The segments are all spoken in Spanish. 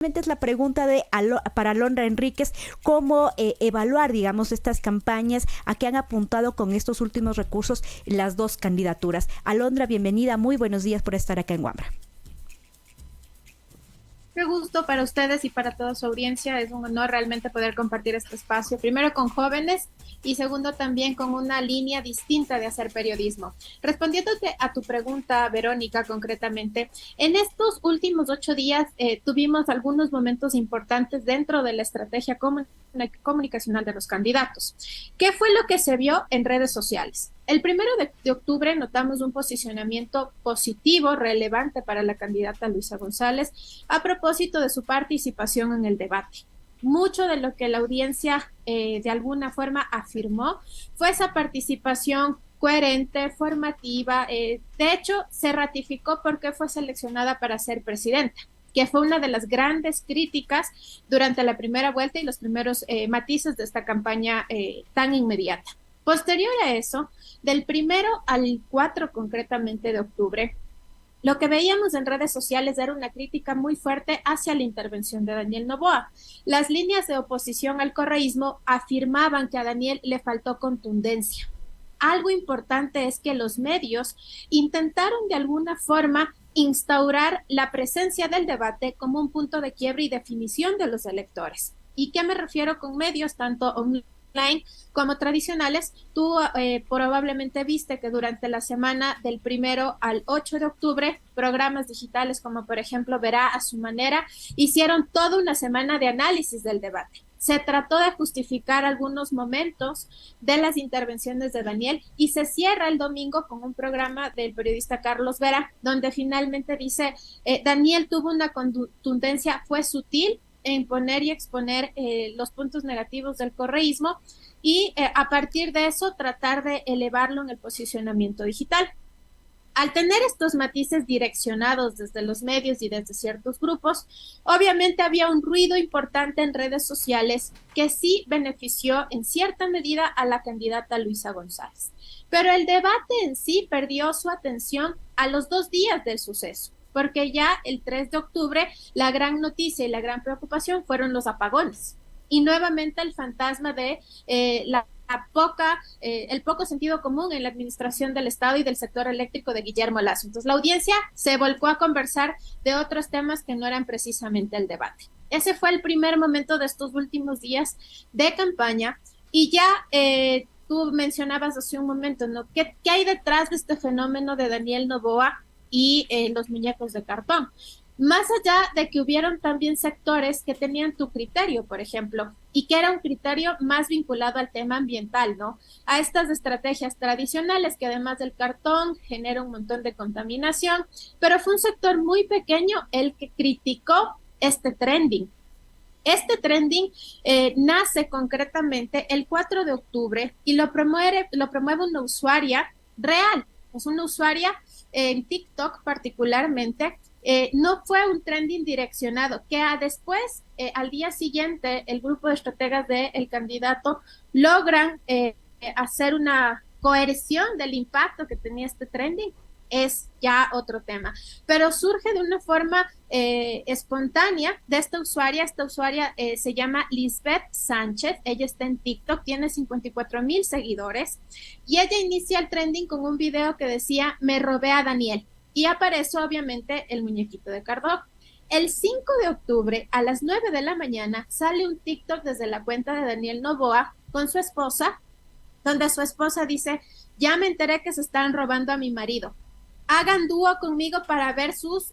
Es la pregunta para Alondra Enríquez, cómo evaluar, digamos, estas campañas, a qué han apuntado con estos últimos recursos las dos candidaturas. Alondra, bienvenida, muy buenos días por estar acá en Wambra. Qué gusto para ustedes y para toda su audiencia. Es un honor realmente poder compartir este espacio, primero con jóvenes y segundo también con una línea distinta de hacer periodismo. Respondiéndote a tu pregunta, Verónica, concretamente, en estos últimos 8 días tuvimos algunos momentos importantes dentro de la estrategia comunicacional de los candidatos. ¿Qué fue lo que se vio en redes sociales? El 1 de octubre notamos un posicionamiento positivo, relevante para la candidata Luisa González a propósito de su participación en el debate. Mucho de lo que la audiencia de alguna forma afirmó fue esa participación coherente, formativa. De hecho, se ratificó porque fue seleccionada para ser presidenta, que fue una de las grandes críticas durante la primera vuelta y los primeros matices de esta campaña tan inmediata. Posterior a eso, del 1 al 4 concretamente de octubre, lo que veíamos en redes sociales era una crítica muy fuerte hacia la intervención de Daniel Noboa. Las líneas de oposición al correísmo afirmaban que a Daniel le faltó contundencia. Algo importante es que los medios intentaron de alguna forma instaurar la presencia del debate como un punto de quiebre y definición de los electores. ¿Y qué me refiero con medios tanto online como tradicionales? Tú probablemente viste que durante la semana del 1 al 8 de octubre, programas digitales como por ejemplo Verá a su manera, hicieron toda una semana de análisis del debate. Se trató de justificar algunos momentos de las intervenciones de Daniel y se cierra el domingo con un programa del periodista Carlos Vera, donde finalmente dice, Daniel tuvo una contundencia, fue sutil en poner y exponer los puntos negativos del correísmo y a partir de eso tratar de elevarlo en el posicionamiento digital. Al tener estos matices direccionados desde los medios y desde ciertos grupos, obviamente había un ruido importante en redes sociales que sí benefició en cierta medida a la candidata Luisa González. Pero el debate en sí perdió su atención a los 2 días del suceso, porque ya el 3 de octubre la gran noticia y la gran preocupación fueron los apagones. Y nuevamente el fantasma de el poco sentido común en la administración del Estado y del sector eléctrico de Guillermo Lasso. Entonces la audiencia se volcó a conversar de otros temas que no eran precisamente el debate. Ese fue el primer momento de estos últimos días de campaña y ya tú mencionabas hace un momento, ¿no? ¿Qué hay detrás de este fenómeno de Daniel Noboa y los muñecos de cartón? Más allá de que hubieron también sectores que tenían tu criterio, por ejemplo, y que era un criterio más vinculado al tema ambiental, ¿no? A estas estrategias tradicionales que además del cartón genera un montón de contaminación, pero fue un sector muy pequeño el que criticó este trending. Este trending nace concretamente el 4 de octubre y lo promueve una usuaria real, es una usuaria en TikTok particularmente. No fue un trending direccionado, que después, al día siguiente, el grupo de estrategas del candidato logran hacer una coerción del impacto que tenía este trending, es ya otro tema. Pero surge de una forma espontánea de esta usuaria se llama Lisbeth Sánchez, ella está en TikTok, tiene 54,000 seguidores y ella inicia el trending con un video que decía, me robé a Daniel. Y aparece obviamente el muñequito de Cardó. El 5 de octubre a las 9 de la mañana sale un TikTok desde la cuenta de Daniel Noboa con su esposa, donde su esposa dice, ya me enteré que se están robando a mi marido. Hagan dúo conmigo para ver sus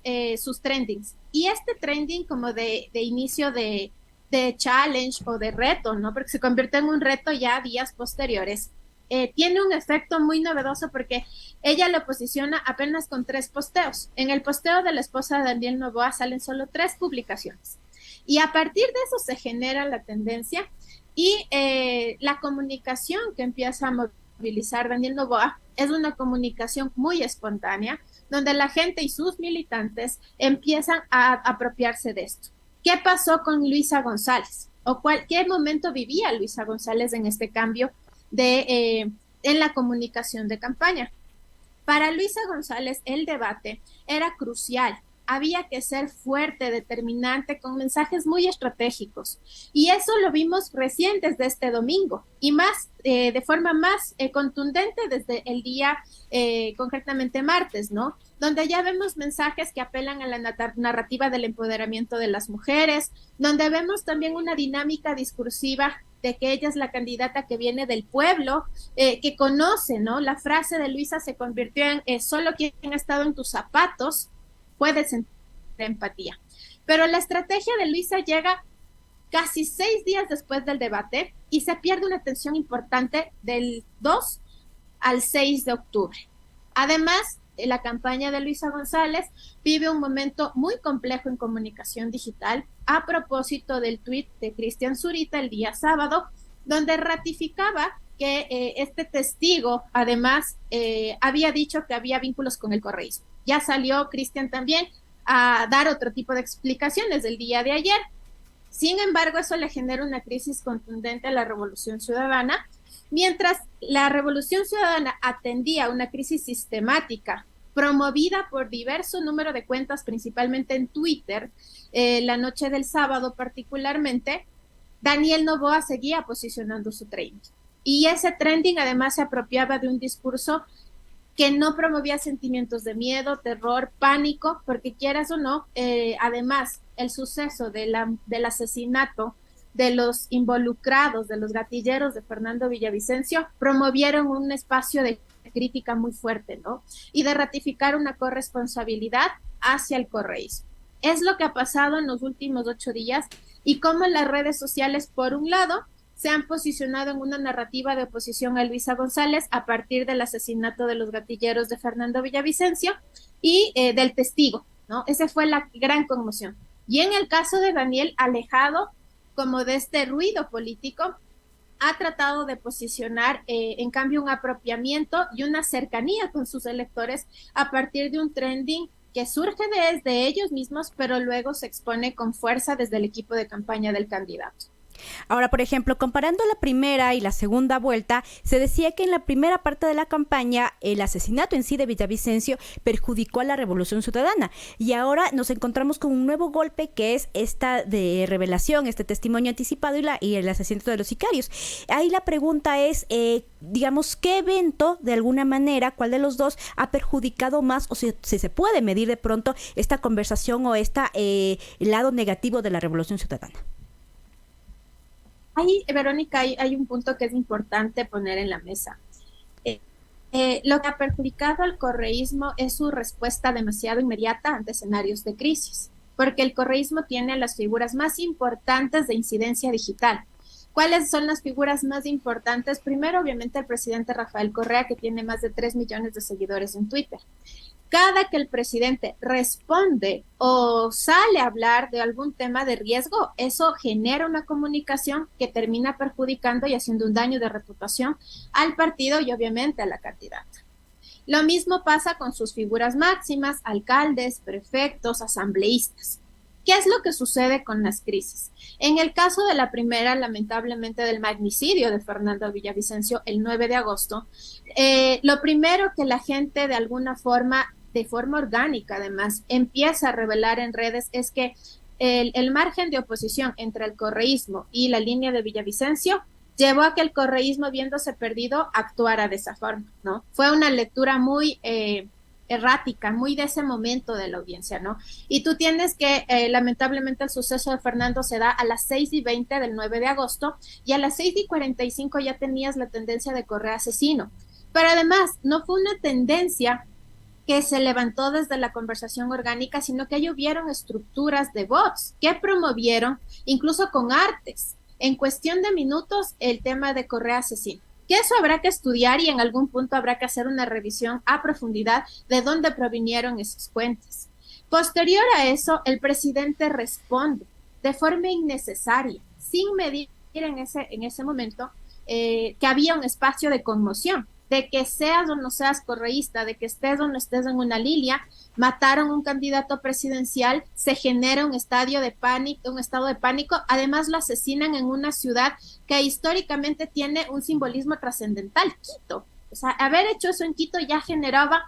trendings. Y este trending como de inicio de challenge o de reto, ¿no? Porque se convierte en un reto ya días posteriores. Tiene un efecto muy novedoso porque ella lo posiciona apenas con 3 posteos. En el posteo de la esposa de Daniel Noboa salen solo 3 publicaciones. Y a partir de eso se genera la tendencia y la comunicación que empieza a movilizar Daniel Noboa es una comunicación muy espontánea, donde la gente y sus militantes empiezan a apropiarse de esto. ¿Qué pasó con Luisa González? ¿O qué momento vivía Luisa González en este cambio en la comunicación de campaña? Para Luisa González el debate era crucial había que ser fuerte, determinante, con mensajes muy estratégicos. Y eso lo vimos recién desde este domingo y más, de forma más contundente desde el día, concretamente martes, ¿no? Donde ya vemos mensajes que apelan a la narrativa del empoderamiento de las mujeres, donde vemos también una dinámica discursiva de que ella es la candidata que viene del pueblo, que conoce, ¿no? La frase de Luisa se convirtió en solo quien ha estado en tus zapatos puede sentir empatía. Pero la estrategia de Luisa llega casi 6 días después del debate y se pierde una atención importante del 2 al 6 de octubre. Además, la campaña de Luisa González vive un momento muy complejo en comunicación digital a propósito del tuit de Cristian Zurita el día sábado, donde ratificaba que este testigo, además, había dicho que había vínculos con el correísmo. Ya salió Cristian también a dar otro tipo de explicaciones del día de ayer. Sin embargo, eso le genera una crisis contundente a la Revolución Ciudadana, mientras la Revolución Ciudadana atendía una crisis sistemática promovida por diverso número de cuentas, principalmente en Twitter, la noche del sábado particularmente, Daniel Noboa seguía posicionando su trending. Y ese trending además se apropiaba de un discurso que no promovía sentimientos de miedo, terror, pánico, porque quieras o no, además el suceso del asesinato de los involucrados, de los gatilleros de Fernando Villavicencio, promovieron un espacio de crítica muy fuerte, ¿no? Y de ratificar una corresponsabilidad hacia el correísmo. Es lo que ha pasado en los últimos 8 días y cómo las redes sociales, por un lado, se han posicionado en una narrativa de oposición a Luisa González a partir del asesinato de los gatilleros de Fernando Villavicencio y del testigo, ¿no? Esa fue la gran conmoción. Y en el caso de Daniel, alejado como de este ruido político, ha tratado de posicionar, en cambio, un apropiamiento y una cercanía con sus electores a partir de un trending que surge desde ellos mismos, pero luego se expone con fuerza desde el equipo de campaña del candidato. Ahora, por ejemplo, comparando la primera y la segunda vuelta, se decía que en la primera parte de la campaña el asesinato en sí de Villavicencio perjudicó a la Revolución Ciudadana y ahora nos encontramos con un nuevo golpe que es esta de revelación, este testimonio anticipado y el asesinato de los sicarios. Ahí la pregunta es, digamos, ¿qué evento de alguna manera, cuál de los dos ha perjudicado más o si se puede medir de pronto esta conversación o el lado negativo de la Revolución Ciudadana? Ahí, Verónica, hay un punto que es importante poner en la mesa. Lo que ha perjudicado al correísmo es su respuesta demasiado inmediata ante escenarios de crisis, porque el correísmo tiene las figuras más importantes de incidencia digital. ¿Cuáles son las figuras más importantes? Primero, obviamente, el presidente Rafael Correa, que tiene más de 3 millones de seguidores en Twitter. Cada que el presidente responde o sale a hablar de algún tema de riesgo, eso genera una comunicación que termina perjudicando y haciendo un daño de reputación al partido y obviamente a la candidata. Lo mismo pasa con sus figuras máximas, alcaldes, prefectos, asambleístas. ¿Qué es lo que sucede con las crisis? En el caso de la primera, lamentablemente, del magnicidio de Fernando Villavicencio el 9 de agosto, lo primero que la gente de alguna forma, de forma orgánica además, empieza a revelar en redes es que el margen de oposición entre el correísmo y la línea de Villavicencio llevó a que el correísmo, viéndose perdido, actuara de esa forma, ¿no? Fue una lectura muy errática, muy de ese momento de la audiencia, ¿no? Y tú tienes que, lamentablemente, el suceso de Fernando se da a las 6:20 del 9 de agosto y a las 6:45 ya tenías la tendencia de Correa asesino. Pero además, no fue una tendencia que se levantó desde la conversación orgánica, sino que ahí hubieron estructuras de bots que promovieron, incluso con artes, en cuestión de minutos, el tema de Correa asesino. Que eso habrá que estudiar y en algún punto habrá que hacer una revisión a profundidad de dónde provinieron esas cuentas. Posterior a eso, el presidente responde de forma innecesaria, sin medir en ese momento que había un espacio de conmoción, de que seas o no seas correísta, de que estés o no estés en una línea, mataron a un candidato presidencial, se genera un estado de pánico, además lo asesinan en una ciudad que históricamente tiene un simbolismo trascendental, Quito. O sea, haber hecho eso en Quito ya generaba,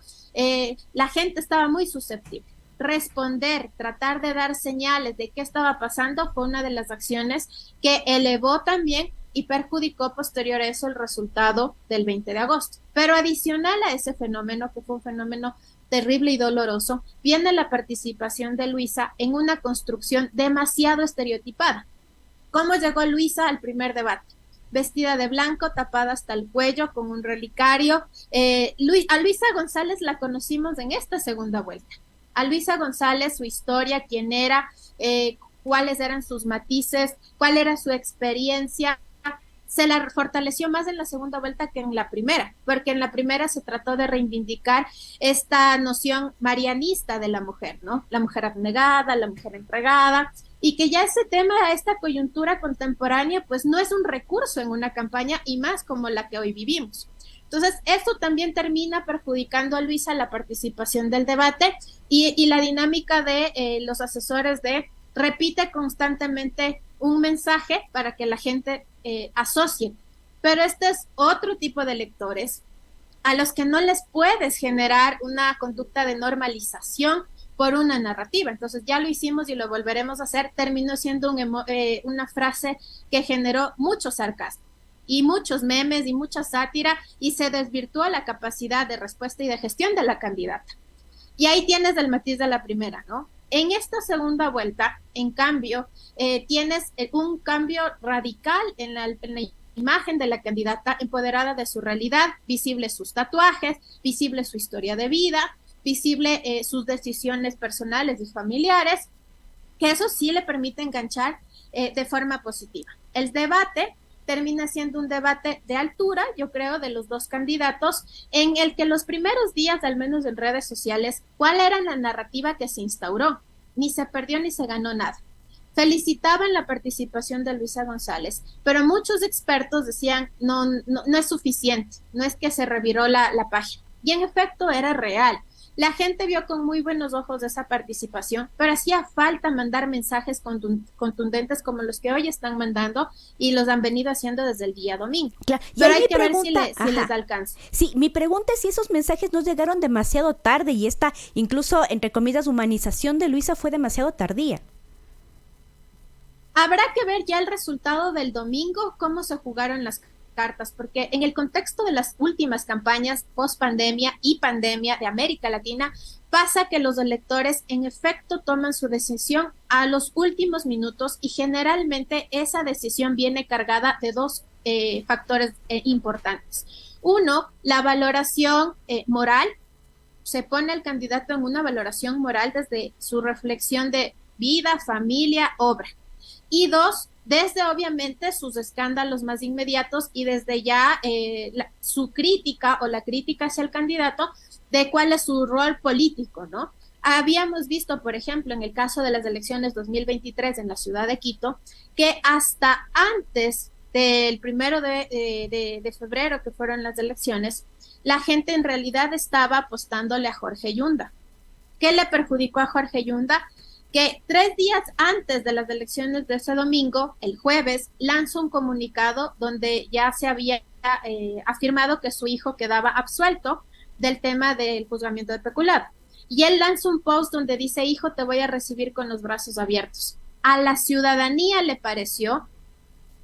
la gente estaba muy susceptible. responder, tratar de dar señales de qué estaba pasando, fue una de las acciones que elevó también y perjudicó posterior a eso el resultado del 20 de agosto. Pero adicional a ese fenómeno, que fue un fenómeno terrible y doloroso, viene la participación de Luisa en una construcción demasiado estereotipada. ¿Cómo llegó Luisa al primer debate? Vestida de blanco, tapada hasta el cuello, con un relicario. A Luisa González la conocimos en esta segunda vuelta. A Luisa González, su historia, quién era, cuáles eran sus matices, cuál era su experiencia, se la fortaleció más en la segunda vuelta que en la primera, porque en la primera se trató de reivindicar esta noción marianista de la mujer, ¿no? La mujer abnegada, la mujer entregada, y que ya ese tema, esta coyuntura contemporánea, pues no es un recurso en una campaña, y más como la que hoy vivimos. Entonces, esto también termina perjudicando a Luisa la participación del debate y la dinámica de los asesores de repite constantemente un mensaje para que la gente asocie. Pero este es otro tipo de lectores a los que no les puedes generar una conducta de normalización por una narrativa. Entonces ya lo hicimos y lo volveremos a hacer. Terminó siendo una frase que generó mucho sarcasmo y muchos memes y mucha sátira, y se desvirtuó la capacidad de respuesta y de gestión de la candidata. Y ahí tienes el matiz de la primera, ¿no? En esta segunda vuelta, en cambio, tienes un cambio radical en la imagen de la candidata, empoderada de su realidad, visibles sus tatuajes, visible su historia de vida, visible sus decisiones personales y familiares, que eso sí le permite enganchar de forma positiva. El debate termina siendo un debate de altura, yo creo, de los dos candidatos, en el que los primeros días, al menos en redes sociales, ¿cuál era la narrativa que se instauró? Ni se perdió ni se ganó nada. Felicitaban la participación de Luisa González, pero muchos expertos decían, no es suficiente, no es que se reviró la página. Y en efecto era real. La gente vio con muy buenos ojos esa participación, pero hacía falta mandar mensajes contundentes como los que hoy están mandando y los han venido haciendo desde el día domingo. Claro. Pero hay que ver si les alcanza. Sí, mi pregunta es si esos mensajes no llegaron demasiado tarde y esta, incluso, entre comillas, humanización de Luisa fue demasiado tardía. Habrá que ver ya el resultado del domingo, cómo se jugaron las cartas, porque en el contexto de las últimas campañas post pandemia y pandemia de América Latina, pasa que los electores en efecto toman su decisión a los últimos minutos, y generalmente esa decisión viene cargada de dos factores importantes. Uno, la valoración moral. Se pone al candidato en una valoración moral desde su reflexión de vida, familia, obra. Y dos, desde obviamente sus escándalos más inmediatos y desde ya su crítica o la crítica hacia el candidato de cuál es su rol político, ¿no? Habíamos visto, por ejemplo, en el caso de las elecciones 2023 en la ciudad de Quito, que hasta antes del 1 de febrero, que fueron las elecciones, la gente en realidad estaba apostándole a Jorge Yunda. ¿Qué le perjudicó a Jorge Yunda? Que 3 días antes de las elecciones de ese domingo, el jueves, lanzó un comunicado donde ya se había afirmado que su hijo quedaba absuelto del tema del juzgamiento de peculado. Y él lanzó un post donde dice: hijo, te voy a recibir con los brazos abiertos. A la ciudadanía le pareció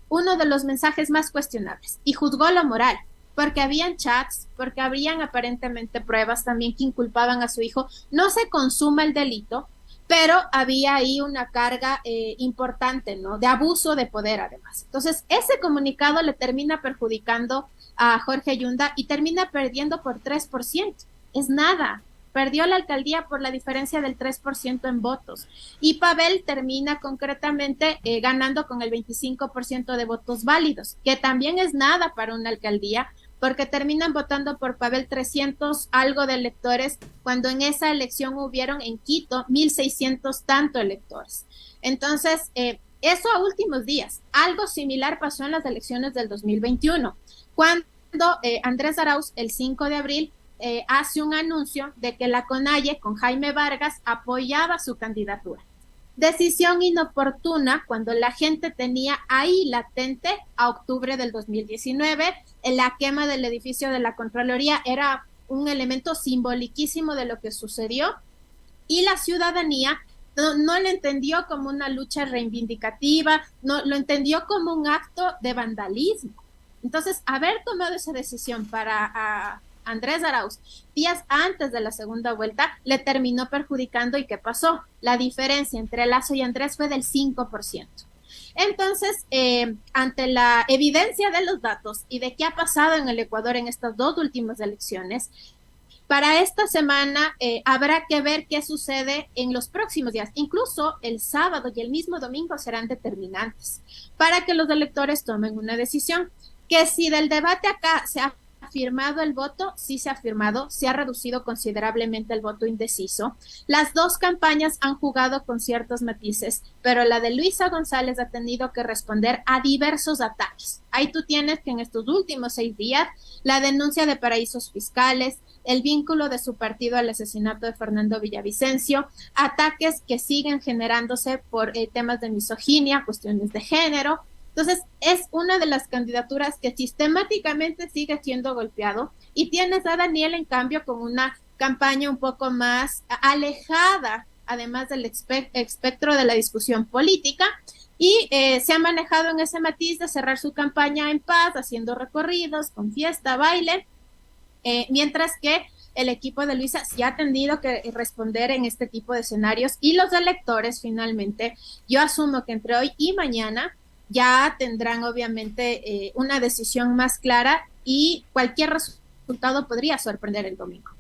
uno de los mensajes más cuestionables y juzgó lo moral, porque habían chats, porque habrían aparentemente pruebas también que inculpaban a su hijo. No se consuma el delito, pero había ahí una carga importante, ¿no? De abuso de poder, además. Entonces, ese comunicado le termina perjudicando a Jorge Yunda y termina perdiendo por 3%. Es nada. Perdió la alcaldía por la diferencia del 3% en votos. Y Pavel termina concretamente ganando con el 25% de votos válidos, que también es nada para una alcaldía, porque terminan votando por Pavel 300 algo de electores, cuando en esa elección hubieron en Quito 1,600 tanto electores. Entonces, eso a últimos días. Algo similar pasó en las elecciones del 2021, cuando Andrés Arauz, el 5 de abril, hace un anuncio de que la CONAIE, con Jaime Vargas, apoyaba su candidatura. Decisión inoportuna cuando la gente tenía ahí latente a octubre del 2019, la quema del edificio de la Contraloría era un elemento simboliquísimo de lo que sucedió, y la ciudadanía no lo entendió como una lucha reivindicativa, no lo entendió como un acto de vandalismo. Entonces, haber tomado esa decisión para Andrés Arauz días antes de la segunda vuelta le terminó perjudicando. ¿Y qué pasó? La diferencia entre Lasso y Andrés fue del 5%. Entonces, ante la evidencia de los datos y de qué ha pasado en el Ecuador en estas dos últimas elecciones, para esta semana habrá que ver qué sucede en los próximos días. Incluso el sábado y el mismo domingo serán determinantes para que los electores tomen una decisión. Que si del debate acá se ha firmado el voto, sí se ha firmado, se ha reducido considerablemente el voto indeciso. Las dos campañas han jugado con ciertos matices, pero la de Luisa González ha tenido que responder a diversos ataques. Ahí tú tienes que en estos últimos 6 días, la denuncia de paraísos fiscales, el vínculo de su partido al asesinato de Fernando Villavicencio, ataques que siguen generándose por temas de misoginia, cuestiones de género. Entonces, es una de las candidaturas que sistemáticamente sigue siendo golpeado, y tienes a Daniel, en cambio, con una campaña un poco más alejada, además del espectro de la discusión política, y se ha manejado en ese matiz de cerrar su campaña en paz, haciendo recorridos, con fiesta, baile, mientras que el equipo de Luisa sí ha tenido que responder en este tipo de escenarios, y los electores finalmente, yo asumo que entre hoy y mañana, ya tendrán obviamente una decisión más clara, y cualquier resultado podría sorprender el domingo.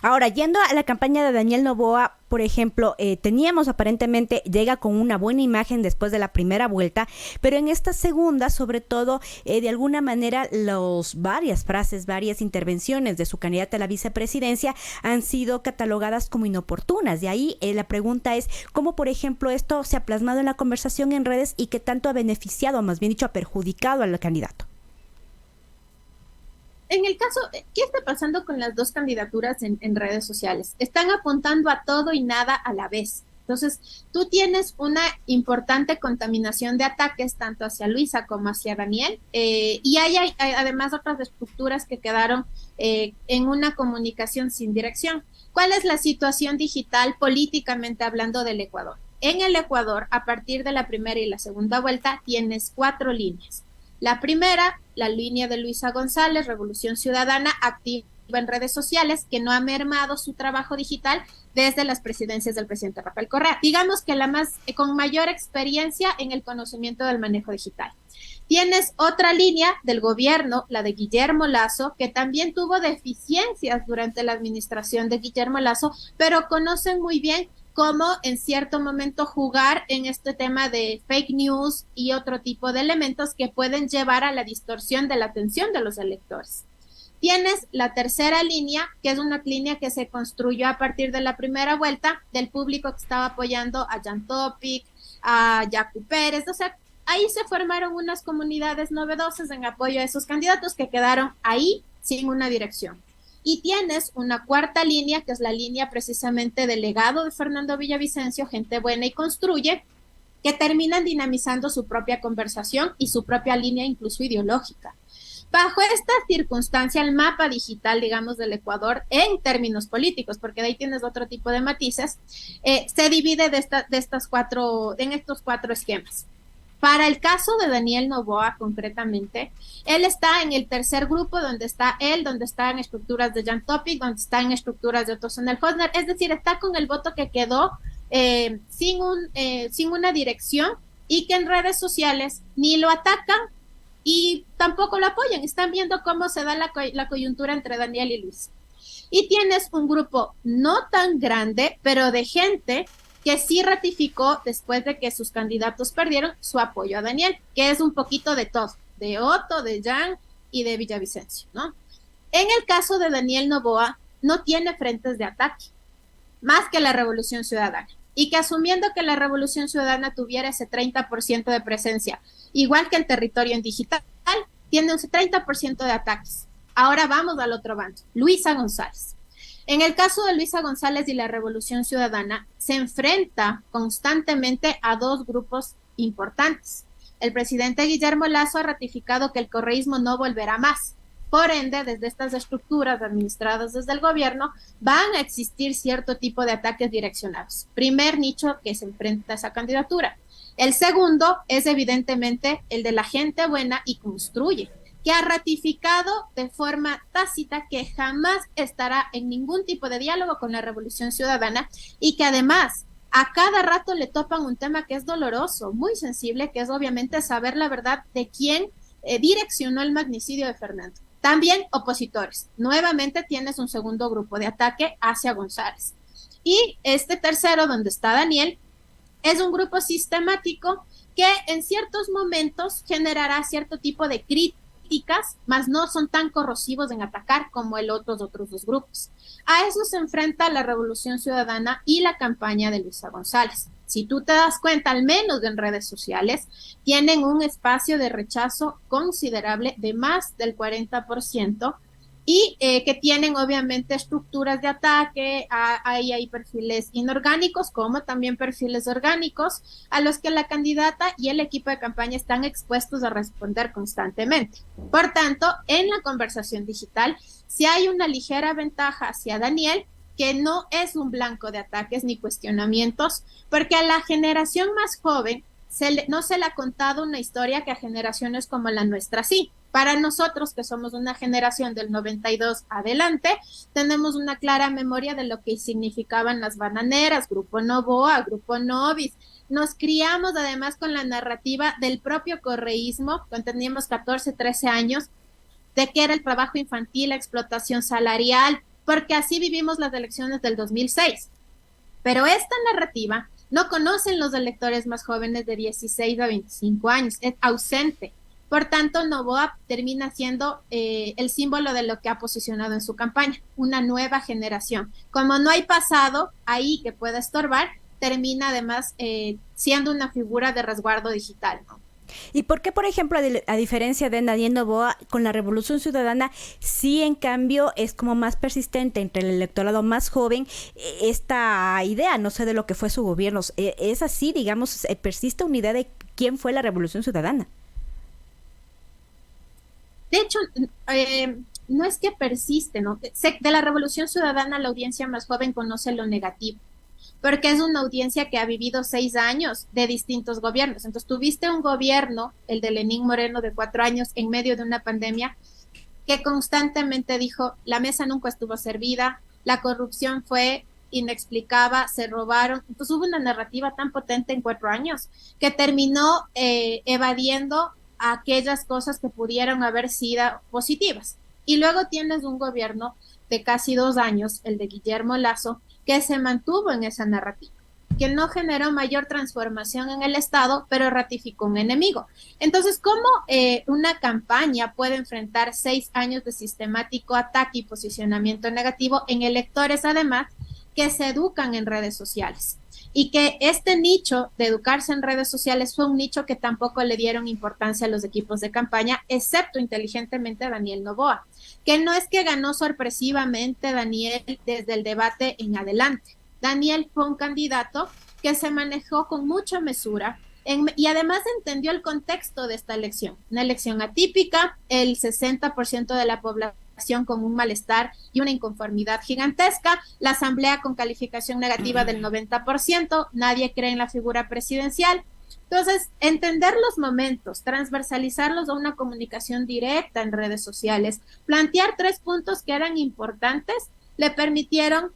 Ahora, yendo a la campaña de Daniel Noboa, por ejemplo, teníamos aparentemente, llega con una buena imagen después de la primera vuelta, pero en esta segunda, sobre todo, de alguna manera, varias frases, varias intervenciones de su candidata a la vicepresidencia han sido catalogadas como inoportunas. De ahí la pregunta es, ¿cómo, por ejemplo, esto se ha plasmado en la conversación en redes y qué tanto ha beneficiado, o más bien dicho, ha perjudicado al candidato? En el caso, ¿qué está pasando con las dos candidaturas en redes sociales? Están apuntando a todo y nada a la vez. Entonces, tú tienes una importante contaminación de ataques tanto hacia Luisa como hacia Daniel, y hay además otras estructuras que quedaron en una comunicación sin dirección. ¿Cuál es la situación digital políticamente hablando del Ecuador? En el Ecuador, a partir de la primera y la segunda vuelta, tienes 4 líneas. La primera, la línea de Luisa González, Revolución Ciudadana, activa en redes sociales, que no ha mermado su trabajo digital desde las presidencias del presidente Rafael Correa. Digamos que con mayor experiencia en el conocimiento del manejo digital. Tienes otra línea del gobierno, la de Guillermo Lasso, que también tuvo deficiencias durante la administración de Guillermo Lasso, pero conocen muy bien cómo en cierto momento jugar en este tema de fake news y otro tipo de elementos que pueden llevar a la distorsión de la atención de los electores. Tienes la tercera línea, que es una línea que se construyó a partir de la primera vuelta, del público que estaba apoyando a Jan Topic, a Yacu Pérez. O sea, ahí se formaron unas comunidades novedosas en apoyo a esos candidatos que quedaron ahí sin una dirección. Y tienes una cuarta línea, que es la línea precisamente del legado de Fernando Villavicencio, Gente Buena y Construye, que terminan dinamizando su propia conversación y su propia línea incluso ideológica. Bajo esta circunstancia, el mapa digital, digamos, del Ecuador, en términos políticos, porque de ahí tienes otro tipo de matices, se divide en estos 4 esquemas. Para el caso de Daniel Noboa, concretamente, él está en el tercer grupo, donde está él, donde está en estructuras de Jan Topic, donde está en estructuras de Otto Sonel Hosner, es decir, está con el voto que quedó sin una dirección, y que en redes sociales ni lo atacan y tampoco lo apoyan. Están viendo cómo se da la coyuntura entre Daniel y Luis. Y tienes un grupo no tan grande, pero de gente que sí ratificó, después de que sus candidatos perdieron, su apoyo a Daniel, que es un poquito de todo, de Otto, de Jan y de Villavicencio, ¿no? En el caso de Daniel Noboa, no tiene frentes de ataque, más que la Revolución Ciudadana, y que asumiendo que la Revolución Ciudadana tuviera ese 30% de presencia, igual que el territorio en digital, tiene un 30% de ataques. Ahora vamos al otro bando, Luisa González. En el caso de Luisa González y la Revolución Ciudadana, se enfrenta constantemente a 2 grupos importantes. El presidente Guillermo Lasso ha ratificado que el correísmo no volverá más. Por ende, desde estas estructuras administradas desde el gobierno, van a existir cierto tipo de ataques direccionados. Primer nicho que se enfrenta a esa candidatura. El segundo es evidentemente el de la gente buena y construye, que ha ratificado de forma tácita que jamás estará en ningún tipo de diálogo con la Revolución Ciudadana y que además a cada rato le topan un tema que es doloroso, muy sensible, que es obviamente saber la verdad de quién direccionó el magnicidio de Fernando. También opositores. Nuevamente tienes un segundo grupo de ataque hacia González. Y este tercero, donde está Daniel, es un grupo sistemático que en ciertos momentos generará cierto tipo de críticas, mas no son tan corrosivos en atacar como otros dos grupos. A eso se enfrenta la Revolución Ciudadana y la campaña de Luisa González. Si tú te das cuenta, al menos en redes sociales, tienen un espacio de rechazo considerable de más del 40%, y que tienen obviamente estructuras de ataque, ahí hay perfiles inorgánicos como también perfiles orgánicos a los que la candidata y el equipo de campaña están expuestos a responder constantemente. Por tanto, en la conversación digital, si hay una ligera ventaja hacia Daniel, que no es un blanco de ataques ni cuestionamientos, porque a la generación más joven no se le ha contado una historia que a generaciones como la nuestra sí. Para nosotros, que somos una generación del 92 adelante, tenemos una clara memoria de lo que significaban las bananeras, Grupo Novoa, Grupo Novis. Nos criamos además con la narrativa del propio correísmo, cuando teníamos 14, 13 años, de que era el trabajo infantil, la explotación salarial, porque así vivimos las elecciones del 2006. Pero esta narrativa no conocen los electores más jóvenes de 16 a 25 años, es ausente. Por tanto, Novoa termina siendo el símbolo de lo que ha posicionado en su campaña, una nueva generación. Como no hay pasado ahí que pueda estorbar, termina además siendo una figura de resguardo digital, ¿no? ¿Y por qué, por ejemplo, a diferencia de Daniel Noboa, con la Revolución Ciudadana, sí en cambio es como más persistente entre el electorado más joven esta idea, no sé, de lo que fue su gobierno? ¿Es así, digamos, persiste una idea de quién fue la Revolución Ciudadana? De hecho, no es que persiste, ¿no? De la Revolución Ciudadana la audiencia más joven conoce lo negativo, porque es una audiencia que ha vivido 6 años de distintos gobiernos. Entonces tuviste un gobierno, el de Lenín Moreno, de 4 años, en medio de una pandemia, que constantemente dijo, la mesa nunca estuvo servida, la corrupción fue inexplicable, se robaron. Entonces hubo una narrativa tan potente en 4 años que terminó evadiendo aquellas cosas que pudieron haber sido positivas. Y luego tienes un gobierno de casi 2 años, el de Guillermo Lasso, que se mantuvo en esa narrativa, que no generó mayor transformación en el Estado, pero ratificó un enemigo. Entonces, ¿cómo una campaña puede enfrentar 6 años de sistemático ataque y posicionamiento negativo en electores, además, que se educan en redes sociales? Y que este nicho de educarse en redes sociales fue un nicho que tampoco le dieron importancia a los equipos de campaña, excepto inteligentemente a Daniel Noboa, que no es que ganó sorpresivamente Daniel desde el debate en adelante. Daniel fue un candidato que se manejó con mucha mesura y además entendió el contexto de esta elección. Una elección atípica, el 60% de la población con un malestar y una inconformidad gigantesca, la asamblea con calificación negativa del 90%, nadie cree en la figura presidencial. Entonces, entender los momentos, transversalizarlos a una comunicación directa en redes sociales, plantear 3 puntos que eran importantes, le permitieron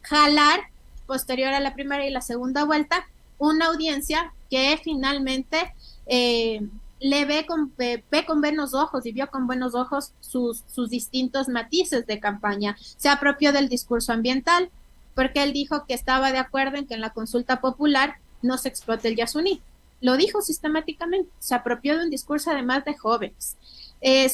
jalar, posterior a la primera y la segunda vuelta, una audiencia que finalmente ve con buenos ojos y vio con buenos ojos sus distintos matices de campaña. Se apropió del discurso ambiental, porque él dijo que estaba de acuerdo en que en la consulta popular no se explote el Yasuní. Lo dijo sistemáticamente, se apropió de un discurso además de jóvenes.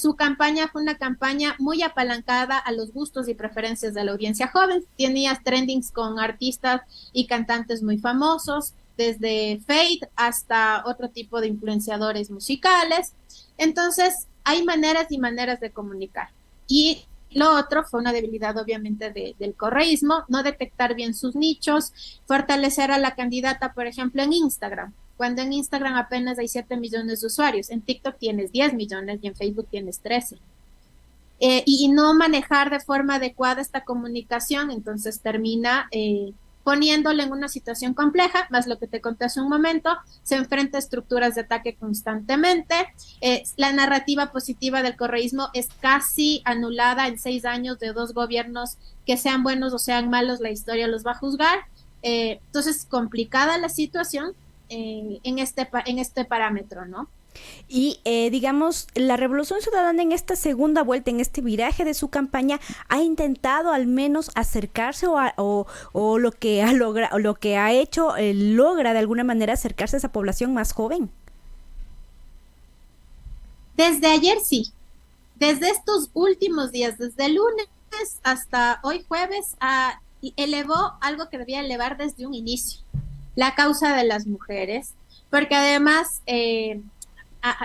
Su campaña fue una campaña muy apalancada a los gustos y preferencias de la audiencia joven. Tenías trendings con artistas y cantantes muy famosos, desde Fate hasta otro tipo de influenciadores musicales. Entonces, hay maneras y maneras de comunicar. Y lo otro fue una debilidad, obviamente, del correísmo, no detectar bien sus nichos, fortalecer a la candidata, por ejemplo, en Instagram, cuando en Instagram apenas hay 7 millones de usuarios, en TikTok tienes 10 millones y en Facebook tienes 13. y no manejar de forma adecuada esta comunicación, entonces termina poniéndole en una situación compleja, más lo que te conté hace un momento, se enfrenta a estructuras de ataque constantemente, la narrativa positiva del correísmo es casi anulada en 6 años de 2 gobiernos, que sean buenos o sean malos, la historia los va a juzgar, entonces complicada la situación en este parámetro, ¿no? Y digamos, la Revolución Ciudadana en esta segunda vuelta, en este viraje de su campaña, ha intentado al menos acercarse o lo que ha logrado, lo que ha hecho, logra de alguna manera acercarse a esa población más joven. Desde ayer sí, desde estos últimos días, desde el lunes hasta hoy jueves, elevó algo que debía elevar desde un inicio, la causa de las mujeres, porque además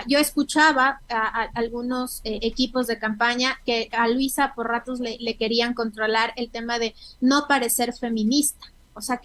yo escuchaba a algunos equipos de campaña que a Luisa por ratos le querían controlar el tema de no parecer feminista. O sea,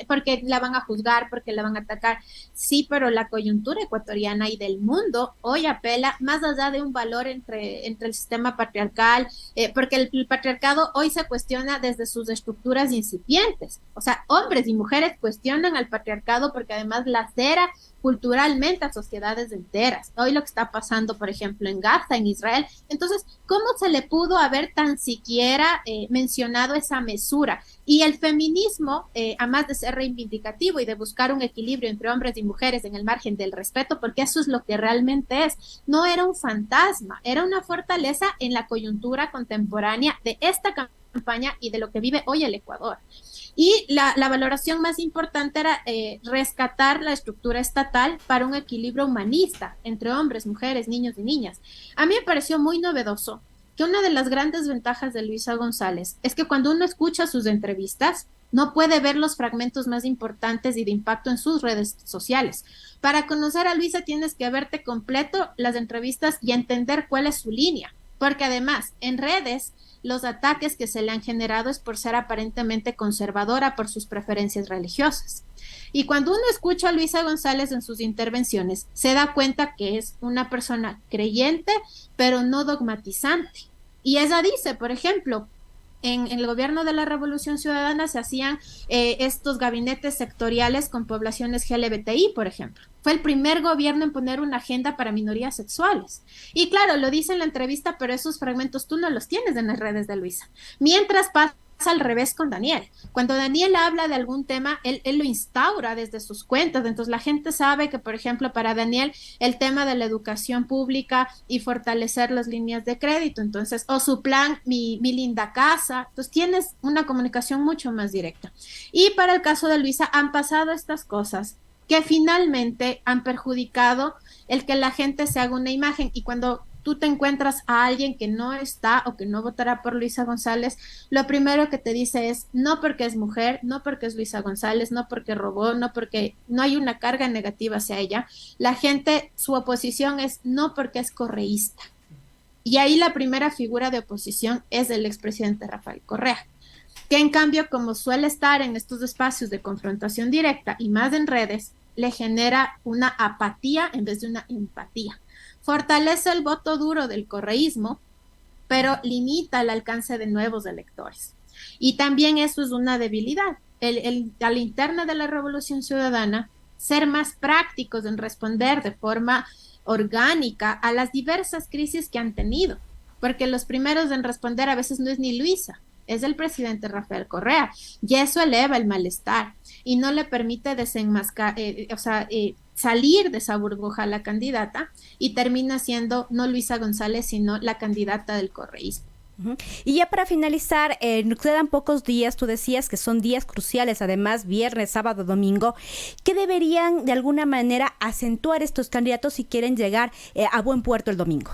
porque la van a juzgar, porque la van a atacar. Sí, pero la coyuntura ecuatoriana y del mundo hoy apela más allá de un valor entre el sistema patriarcal, porque el patriarcado hoy se cuestiona desde sus estructuras incipientes. O sea, hombres y mujeres cuestionan al patriarcado porque además lacera culturalmente a sociedades enteras. Hoy lo que está pasando, por ejemplo, en Gaza, en Israel. Entonces, ¿cómo se le pudo haber tan siquiera mencionado esa mesura? Y el feminismo, además de ser reivindicativo y de buscar un equilibrio entre hombres y mujeres en el margen del respeto, porque eso es lo que realmente es, no era un fantasma, era una fortaleza en la coyuntura contemporánea de esta campaña y de lo que vive hoy el Ecuador. Y la valoración más importante era rescatar la estructura estatal para un equilibrio humanista entre hombres, mujeres, niños y niñas. A mí me pareció muy novedoso que una de las grandes ventajas de Luisa González es que cuando uno escucha sus entrevistas, no puede ver los fragmentos más importantes y de impacto en sus redes sociales. Para conocer a Luisa tienes que verte completo las entrevistas y entender cuál es su línea, porque además en redes los ataques que se le han generado es por ser aparentemente conservadora por sus preferencias religiosas. Y cuando uno escucha a Luisa González en sus intervenciones, se da cuenta que es una persona creyente, pero no dogmatizante. Y ella dice, por ejemplo, en el gobierno de la Revolución Ciudadana se hacían estos gabinetes sectoriales con poblaciones LGBTI, por ejemplo. Fue el primer gobierno en poner una agenda para minorías sexuales. Y claro, lo dice en la entrevista, pero esos fragmentos tú no los tienes en las redes de Luisa. Mientras pasa al revés con Daniel. Cuando Daniel habla de algún tema, él lo instaura desde sus cuentas. Entonces la gente sabe que, por ejemplo, para Daniel el tema de la educación pública y fortalecer las líneas de crédito, entonces, o su plan, mi linda casa, entonces tienes una comunicación mucho más directa. Y para el caso de Luisa han pasado estas cosas que finalmente han perjudicado el que la gente se haga una imagen. Y cuando tú te encuentras a alguien que no está o que no votará por Luisa González, lo primero que te dice es no porque es mujer, no porque es Luisa González, no porque robó, no porque no hay una carga negativa hacia ella. La gente, su oposición es no porque es correísta. Y ahí la primera figura de oposición es el expresidente Rafael Correa, que en cambio, como suele estar en estos espacios de confrontación directa y más en redes, le genera una apatía en vez de una empatía. Fortalece el voto duro del correísmo, pero limita el alcance de nuevos electores. Y también eso es una debilidad. A la interna de la Revolución Ciudadana, ser más prácticos en responder de forma orgánica a las diversas crisis que han tenido, porque los primeros en responder a veces no es ni Luisa, es el presidente Rafael Correa, y eso eleva el malestar y no le permite salir de esa burbuja a la candidata y termina siendo no Luisa González, sino la candidata del correísmo. Y ya para finalizar, nos quedan pocos días, tú decías que son días cruciales, además viernes, sábado, domingo, que deberían de alguna manera acentuar estos candidatos si quieren llegar a buen puerto el domingo.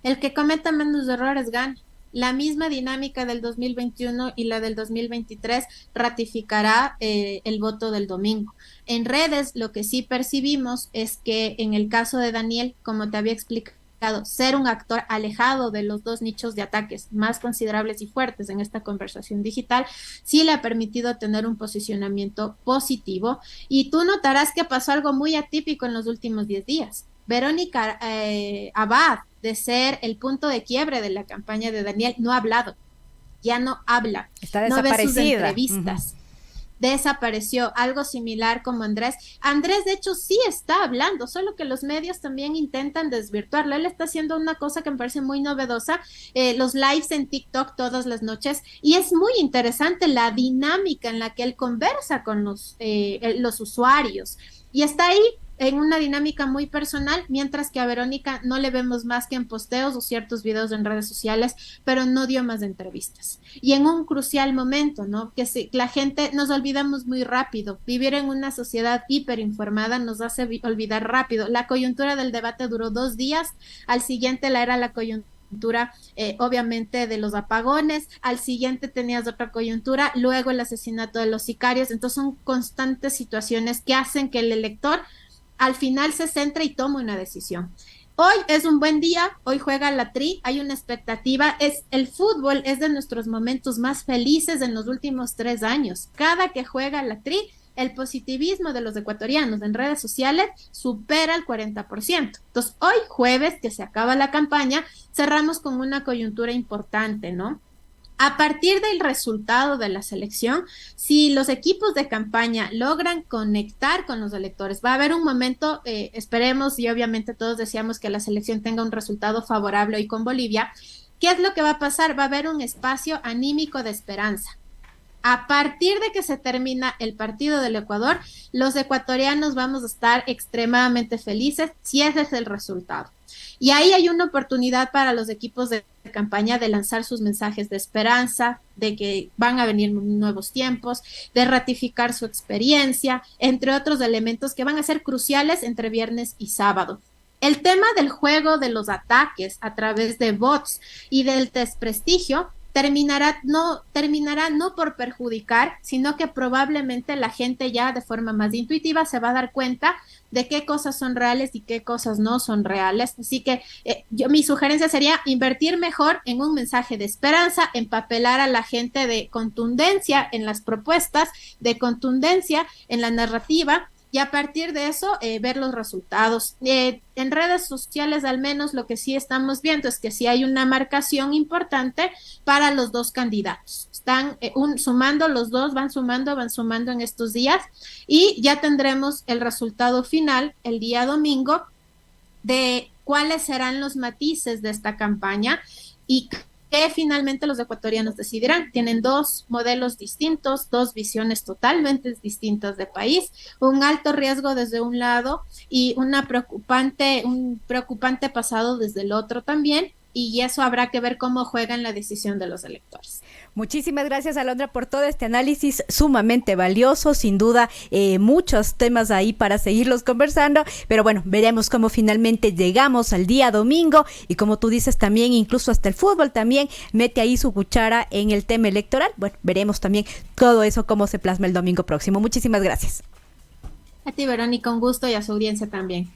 El que cometa menos errores gana. La misma dinámica del 2021 y la del 2023 ratificará el voto del domingo. En redes lo que sí percibimos es que en el caso de Daniel, como te había explicado, ser un actor alejado de los dos nichos de ataques más considerables y fuertes en esta conversación digital, sí le ha permitido tener un posicionamiento positivo. Y tú notarás que pasó algo muy atípico en los últimos 10 días. Verónica Abad de ser el punto de quiebre de la campaña de Daniel, no ha hablado, ya no habla, está no ve sus desaparecida. entrevistas. Desapareció, algo similar como Andrés. Andrés, de hecho, sí está hablando, solo que los medios también intentan desvirtuarlo. Él está haciendo una cosa que me parece muy novedosa, los lives en TikTok todas las noches, y es muy interesante la dinámica en la que él conversa con los usuarios. Y está ahí en una dinámica muy personal, mientras que a Verónica no le vemos más que en posteos o ciertos videos en redes sociales, pero no dio más entrevistas. Y en un crucial momento, ¿no? Que la gente nos olvidamos muy rápido. Vivir en una sociedad hiperinformada nos hace olvidar rápido. La coyuntura del debate duró 2 días, al siguiente era la coyuntura obviamente de los apagones, al siguiente tenías otra coyuntura, luego el asesinato de los sicarios. Entonces son constantes situaciones que hacen que el elector al final se centra y toma una decisión. Hoy es un buen día, hoy juega la Tri, hay una expectativa, el fútbol es de nuestros momentos más felices en los últimos 3 años. Cada que juega la Tri, el positivismo de los ecuatorianos en redes sociales supera el 40%. Entonces, hoy jueves, que se acaba la campaña, cerramos con una coyuntura importante, ¿no? A partir del resultado de la selección, si los equipos de campaña logran conectar con los electores, va a haber un momento, esperemos, y obviamente todos deseamos que la selección tenga un resultado favorable hoy con Bolivia. ¿Qué es lo que va a pasar? Va a haber un espacio anímico de esperanza. A partir de que se termina el partido del Ecuador, los ecuatorianos vamos a estar extremadamente felices si ese es el resultado. Y ahí hay una oportunidad para los equipos de campaña de lanzar sus mensajes de esperanza, de que van a venir nuevos tiempos, de ratificar su experiencia, entre otros elementos que van a ser cruciales entre viernes y sábado. El tema del juego de los ataques a través de bots y del desprestigio terminará no por perjudicar, sino que probablemente la gente ya de forma más intuitiva se va a dar cuenta de qué cosas son reales y qué cosas no son reales. Así que mi sugerencia sería invertir mejor en un mensaje de esperanza, empapelar a la gente de contundencia en las propuestas, de contundencia en la narrativa, y a partir de eso ver los resultados. En redes sociales al menos lo que sí estamos viendo es que sí hay una marcación importante para los dos candidatos. Están sumando, los dos van sumando en estos días, y ya tendremos el resultado final el día domingo de cuáles serán los matices de esta campaña y que finalmente los ecuatorianos decidirán. Tienen 2 modelos distintos, 2 visiones totalmente distintas de país, un alto riesgo desde un lado y un preocupante pasado desde el otro también, y eso habrá que ver cómo juegan la decisión de los electores. Muchísimas gracias, Alondra, por todo este análisis sumamente valioso. Sin duda, muchos temas ahí para seguirlos conversando, pero bueno, veremos cómo finalmente llegamos al día domingo, y como tú dices también, incluso hasta el fútbol también mete ahí su cuchara en el tema electoral. Bueno, veremos también todo eso cómo se plasma el domingo próximo. Muchísimas gracias. A ti, Verónica, un gusto, y a su audiencia también.